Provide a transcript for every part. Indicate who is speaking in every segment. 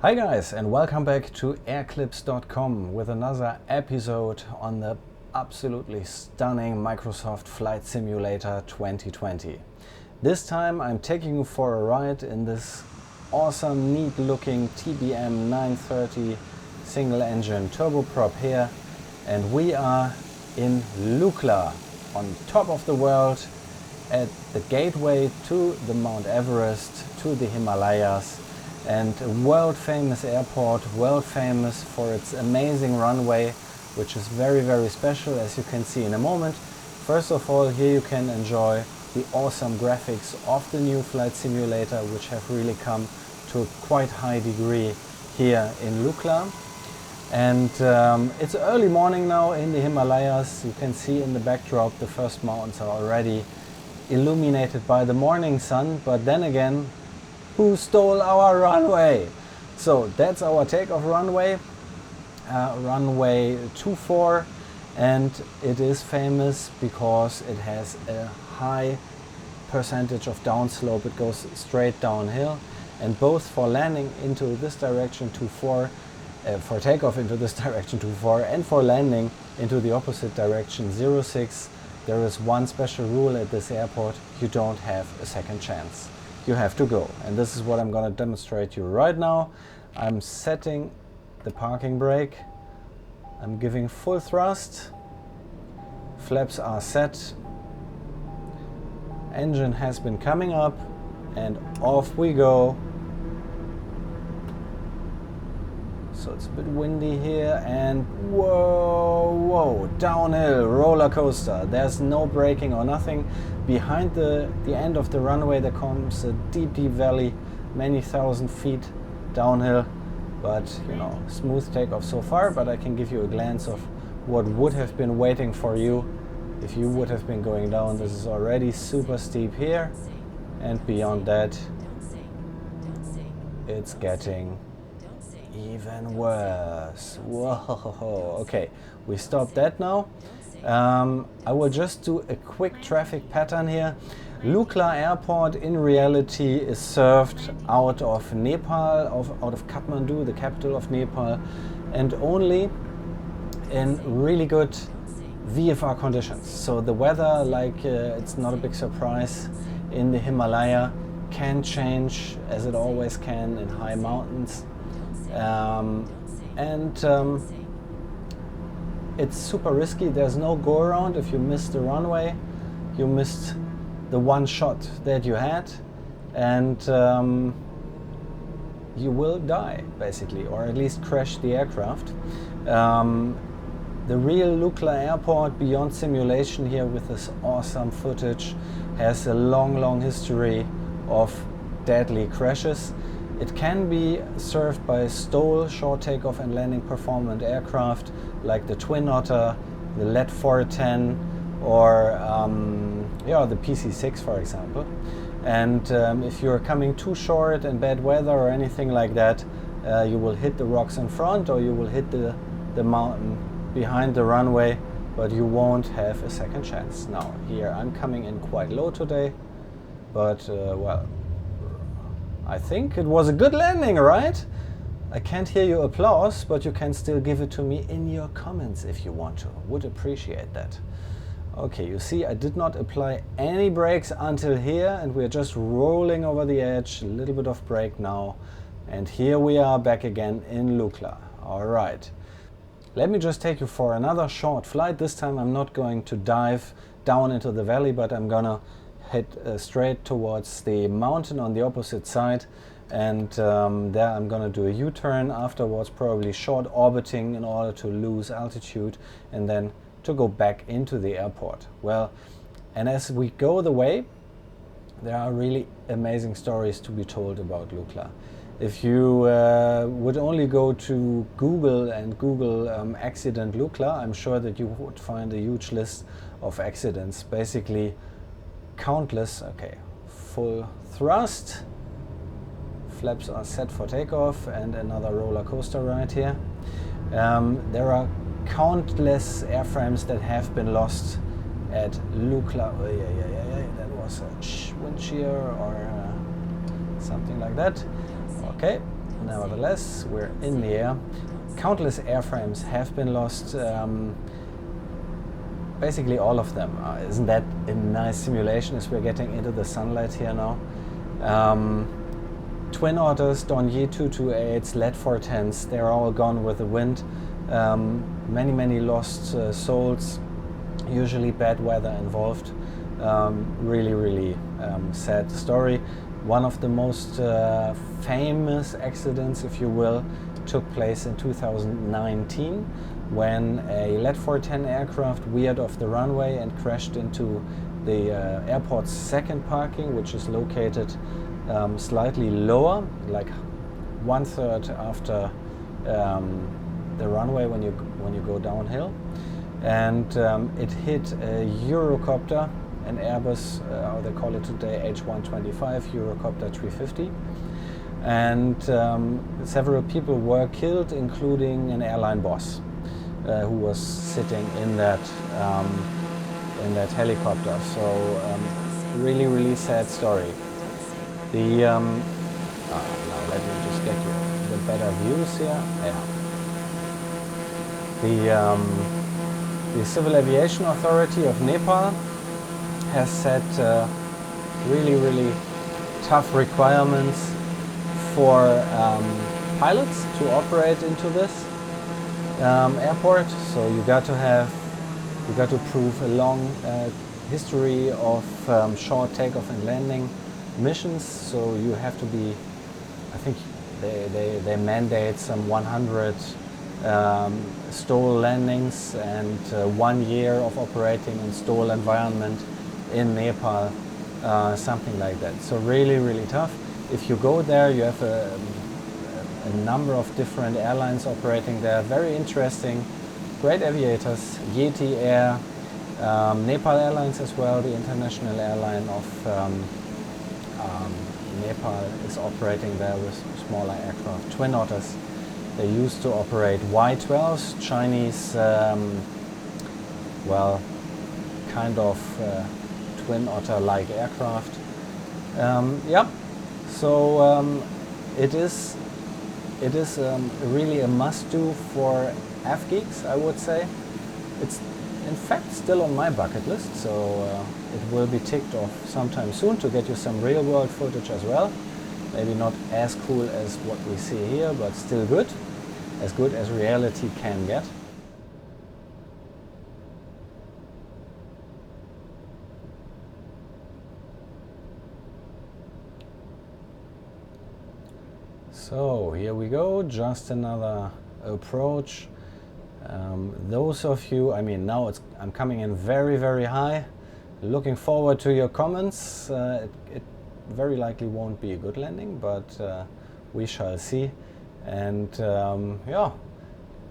Speaker 1: Hi guys, and welcome back to AirClips.com with another episode on the absolutely stunning Microsoft Flight Simulator 2020. This time I'm taking you for a ride in this awesome, neat looking TBM 930 single engine turboprop here, and we are in Lukla, on top of the world, at the gateway to the Mount Everest, to the Himalayas, and a world famous airport, world famous for its amazing runway, which is very, very special, as you can see in a moment. First of all, here you can enjoy the awesome graphics of the new flight simulator, which have really come to a quite high degree here in Lukla. And it's early morning now in the Himalayas. You can see in the backdrop the first mountains are already illuminated by the morning sun, but then again, who stole our runway? So that's our takeoff runway, runway 24, and it is famous because it has a high percentage of downslope. It goes straight downhill, and both for landing into this direction 24, for takeoff into this direction 24, and for landing into the opposite direction 06, there is one special rule at this airport: you don't have a second chance. You have to go, and this is what I'm going to demonstrate you right now. I'm setting the parking brake, I'm giving full thrust, flaps are set, engine has been coming up, and off we go. So it's a bit windy here, and whoa, downhill, roller coaster. There's no braking or nothing. Behind the end of the runway there comes a deep valley, many thousand feet downhill, but you know, smooth takeoff so far. But I can give you a glance of what would have been waiting for you if you would have been going down. This is already super steep here, and beyond that it's getting even worse. Whoa, okay, we stopped that now. I will just do a quick traffic pattern here. Lukla Airport in reality is served out of Nepal, out of Kathmandu, the capital of Nepal, and only in really good VFR conditions. So the weather, like it's not a big surprise, in the Himalaya can change, as it always can in high mountains. It's super risky. There's no go around. If you miss the runway, you missed the one shot that you had, and you will die basically, or at least crash the aircraft. The real Lukla Airport, beyond simulation here with this awesome footage, has a long history of deadly crashes. It can be served by STOL, short takeoff and landing performant aircraft, like the Twin Otter, the LED 410, or the PC-6, for example. And if you're coming too short in bad weather or anything like that, you will hit the rocks in front, or you will hit the mountain behind the runway, but you won't have a second chance. Now here I'm coming in quite low today, but well, I think it was a good landing, right? I can't hear your applause, but you can still give it to me in your comments if you want to. Would appreciate that. Okay, you see I did not apply any brakes until here, and we're just rolling over the edge, a little bit of brake now, and here we are back again in Lukla. All right, let me just take you for another short flight. This time I'm not going to dive down into the valley, but I'm gonna head straight towards the mountain on the opposite side, and there I'm gonna do a U-turn afterwards, probably short orbiting in order to lose altitude and then to go back into the airport. Well, and as we go the way, there are really amazing stories to be told about Lukla. If you would only go to Google and Google accident Lukla, I'm sure that you would find a huge list of accidents, basically countless. Okay, full thrust, flaps are set for takeoff, and another roller coaster ride here. There are countless airframes that have been lost at Lukla. Oh, yeah, that was a wind shear or something like that. Okay, nevertheless, we're in the air. Countless airframes have been lost, basically all of them. Isn't that a nice simulation as we're getting into the sunlight here now? Twin Otters, Dornier 228s, LED 410s, they're all gone with the wind. Many lost souls, usually bad weather involved. Really sad story. One of the most famous accidents, if you will, took place in 2019 when a LED 410 aircraft veered off the runway and crashed into the airport's second parking, which is located slightly lower, like 1/3 after the runway when you go downhill, and it hit a Eurocopter, an Airbus, how they call it today, H125 Eurocopter 350, and several people were killed, including an airline boss who was sitting in that helicopter. So really sad story. Now let me just get you the better views here. Yeah. The Civil Aviation Authority of Nepal has set really tough requirements for pilots to operate into this airport. So you got to prove a long history of short takeoff and landing missions. So you have to be, I think they mandate some 100 STOL landings and 1 year of operating in STOL environment in Nepal, something like that. So really tough. If you go there, you have a number of different airlines operating there. Very interesting, great aviators. Yeti Air, Nepal Airlines as well, the international airline of Nepal is operating there with smaller aircraft. Twin Otters, they used to operate Y-12s, Chinese, well, kind of Twin Otter-like aircraft. Yep. So it is really a must-do for avgeeks, I would say. It's in fact still on my bucket list, so it will be ticked off sometime soon to get you some real-world footage as well. Maybe not as cool as what we see here, but still good as reality can get. So here we go, just another approach. Those of you, I mean, now I'm coming in very high. Looking forward to your comments. It very likely won't be a good landing, but we shall see. And yeah,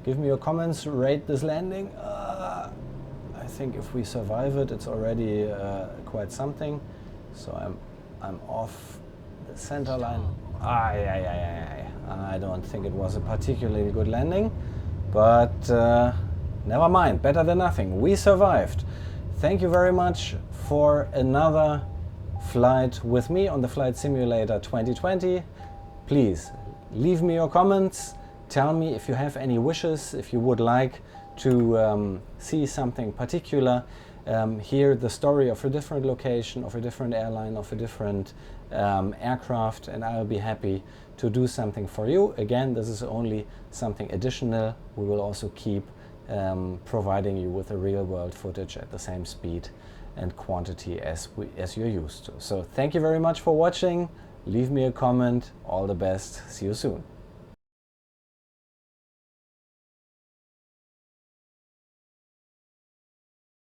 Speaker 1: give me your comments, rate this landing. I think if we survive it, it's already quite something. So I'm off the center line. I don't think it was a particularly good landing, but never mind, better than nothing. We survived. Thank you very much for another flight with me on the Flight Simulator 2020. Please leave me your comments. Tell me if you have any wishes, if you would like to see something particular, hear the story of a different location, of a different airline, of a different aircraft, and I'll be happy to do something for you. Again, this is only something additional. We will also keep providing you with a real-world footage at the same speed and quantity as you're used to. So thank you very much for watching. Leave me a comment. All the best. See you soon.